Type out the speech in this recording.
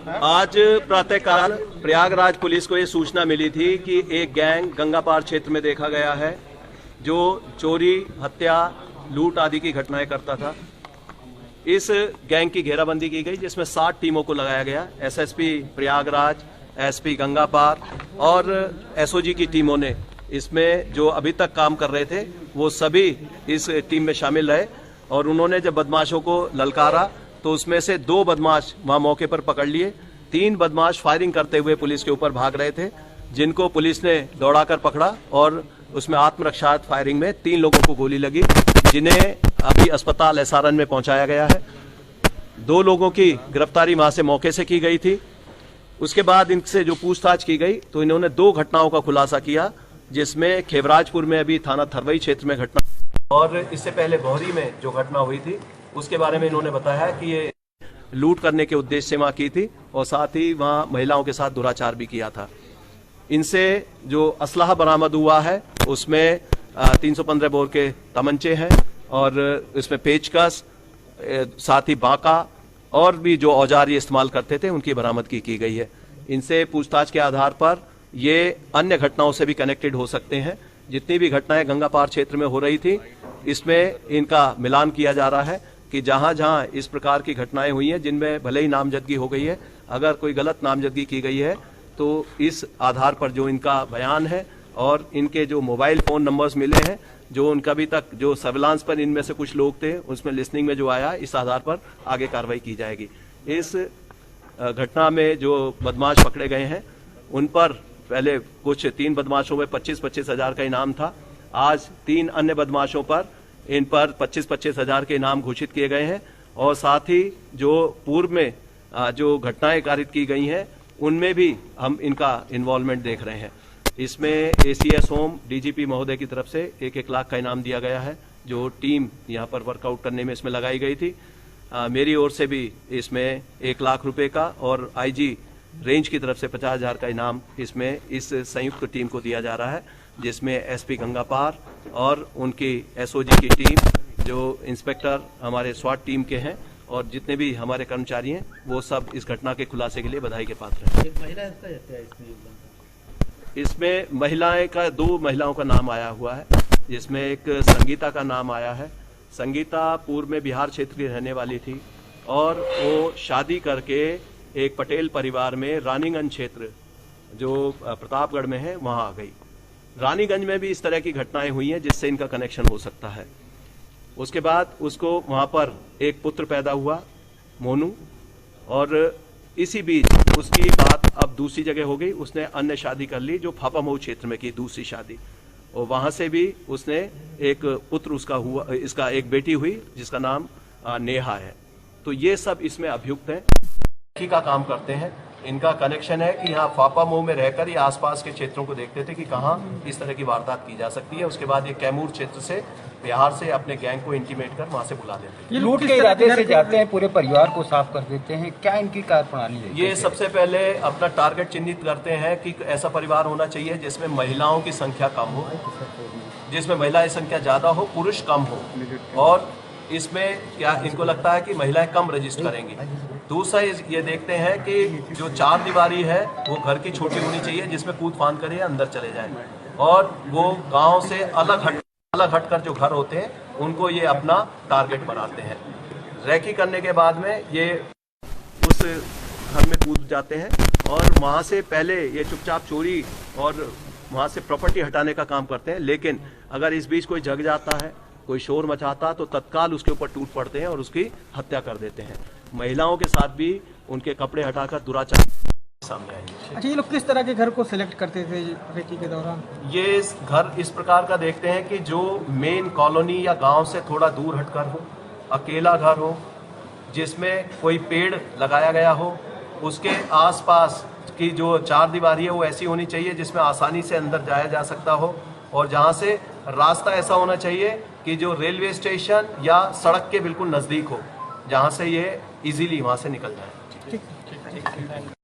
आज प्रातःकाल प्रयागराज पुलिस को ये सूचना मिली थी कि एक गैंग गंगापार क्षेत्र में देखा गया है जो चोरी, हत्या, लूट आदि की घटनाएं करता था। इस गैंग की घेराबंदी की गई जिसमें 60 टीमों को लगाया गया। एसएसपी प्रयागराज, एसपी गंगापार और एसओजी की टीमों ने इसमें जो अभी तक काम कर रहे थे वो सभी इस टीम में शामिल रहे और उन्होंने जब बदमाशों को ललकारा तो उसमें से 2 बदमाश वहां मौके पर पकड़ लिए। 3 बदमाश फायरिंग करते हुए पुलिस के ऊपर भाग रहे थे जिनको पुलिस ने दौड़ाकर पकड़ा और उसमें आत्मरक्षा फायरिंग में 3 लोगों को गोली लगी जिन्हें अभी अस्पताल एसआरएन में पहुंचाया गया है। 2 लोगों की गिरफ्तारी वहां से मौके से की गई थी। उसके बाद इनसे जो पूछताछ की गई तो इन्होंने 2 घटनाओं का खुलासा किया जिसमें खेवराजपुर में अभी थाना थरवई क्षेत्र में घटना और इससे पहले गौरी में जो घटना हुई थी उसके बारे में इन्होंने बताया कि ये लूट करने के उद्देश्य से वहां की थी और साथ ही वहां महिलाओं के साथ दुराचार भी किया था। इनसे जो असलाह बरामद हुआ है उसमें 315 बोर के तमंचे हैं और इसमें पेचकस, साथ ही बांका और भी जो औजार ये इस्तेमाल करते थे उनकी बरामदगी की गई है। इनसे पूछताछ के आधार पर ये अन्य घटनाओं से भी कनेक्टेड हो सकते हैं। जितनी भी घटनाएं गंगापार क्षेत्र में हो रही थी इसमें इनका मिलान किया जा रहा है कि जहां जहां इस प्रकार की घटनाएं हुई हैं जिनमें भले ही नामजदगी हो गई है, अगर कोई गलत नामजदगी की गई है तो इस आधार पर जो इनका बयान है और इनके जो मोबाइल फोन नंबर्स मिले हैं, जो उनका अभी तक जो सर्विलांस पर इनमें से कुछ लोग थे उसमें लिस्निंग में जो आया, इस आधार पर आगे कार्रवाई की जाएगी। इस घटना में जो बदमाश पकड़े गए हैं उन पर पहले कुछ 3 बदमाशों में 25-25 हजार का इनाम था। आज 3 अन्य बदमाशों पर इन पर 25-25 हजार के इनाम घोषित किए गए हैं और साथ ही जो पूर्व में जो घटनाएं कारित की गई हैं उनमें भी हम इनका इन्वॉल्वमेंट देख रहे हैं। इसमें एसीएस होम डीजीपी महोदय की तरफ से 1-1 लाख का इनाम दिया गया है जो टीम यहाँ पर वर्कआउट करने में इसमें लगाई गई थी। मेरी ओर से भी इसमें 1 लाख रुपए का और आईजी रेंज की तरफ से 50 हजार का इनाम इसमें इस संयुक्त टीम को दिया जा रहा है जिसमें एसपी गंगापार और उनकी एसओजी की टीम, जो इंस्पेक्टर हमारे स्वाट टीम के हैं और जितने भी हमारे कर्मचारी हैं वो सब इस घटना के खुलासे के लिए बधाई के पात्र हैं। इसमें महिलाएं का 2 महिलाओं का नाम आया हुआ है जिसमें एक संगीता का नाम आया है। संगीता पूर्व में बिहार क्षेत्र की रहने वाली थी और वो शादी करके एक पटेल परिवार में रानीगंज क्षेत्र जो प्रतापगढ़ में है वहां आ गई। रानीगंज में भी इस तरह की घटनाएं हुई हैं जिससे इनका कनेक्शन हो सकता है। उसके बाद उसको वहां पर एक पुत्र पैदा हुआ मोनू और इसी बीच उसकी बात अब दूसरी जगह हो गई। उसने अन्य शादी कर ली जो फाफामऊ क्षेत्र में की दूसरी शादी और वहां से भी उसने एक पुत्र उसका हुआ, इसका एक बेटी हुई जिसका नाम नेहा है। तो ये सब इसमें अभियुक्त हैं, का काम करते हैं। इनका कनेक्शन है कि यहाँ फाफामऊ में रहकर ये आसपास के क्षेत्रों को देखते थे कि कहाँ इस तरह की वारदात की जा सकती है। उसके बाद ये कैमूर क्षेत्र से बिहार से अपने गैंग को इंटीमेट कर वहां से बुला देते हैं। ये लूट के इरादे से जाते हैं, पूरे परिवार को साफ कर देते हैं, क्या इनकी कार्यप्रणाली है? ये सबसे पहले अपना टारगेट चिन्हित करते हैं कि ऐसा परिवार होना चाहिए जिसमें महिलाओं की संख्या कम हो, जिसमें महिलाएं संख्या ज्यादा हो, पुरुष कम हो। और इसमें क्या इनको लगता है कि महिलाएं कम रजिस्टर करेंगी। दूसरा ये देखते हैं कि जो 4 दीवारी है वो घर की छोटी होनी चाहिए जिसमें कूद फांद करे अंदर चले जाएं और वो गांव से अलग हटकर जो घर होते हैं उनको ये अपना टारगेट बनाते हैं। रैकी करने के बाद में ये उस घर में कूद जाते हैं और वहां से पहले ये चुपचाप चोरी और वहां से प्रॉपर्टी हटाने का काम करते हैं। लेकिन अगर इस बीच कोई जग जाता है, कोई शोर मचाता तो तत्काल उसके ऊपर टूट पड़ते हैं और उसकी हत्या कर देते हैं। महिलाओं के साथ भी उनके कपड़े हटाकर दुराचार सामने आए। अच्छा, ये लोग किस तरह के घर को सिलेक्ट करते थे रेकी के दौरान? ये घर इस प्रकार का देखते हैं कि जो मेन कॉलोनी या गांव से थोड़ा दूर हटकर हो, अकेला घर हो, जिसमें कोई पेड़ लगाया गया हो, उसके आसपास की जो 4 दीवारी है वो ऐसी होनी चाहिए जिसमें आसानी से अंदर जाया जा सकता हो और जहां से रास्ता ऐसा होना चाहिए कि जो रेलवे स्टेशन या सड़क के बिल्कुल नजदीक हो, जहां से ये इजीली वहां से निकल जाए। ठीक।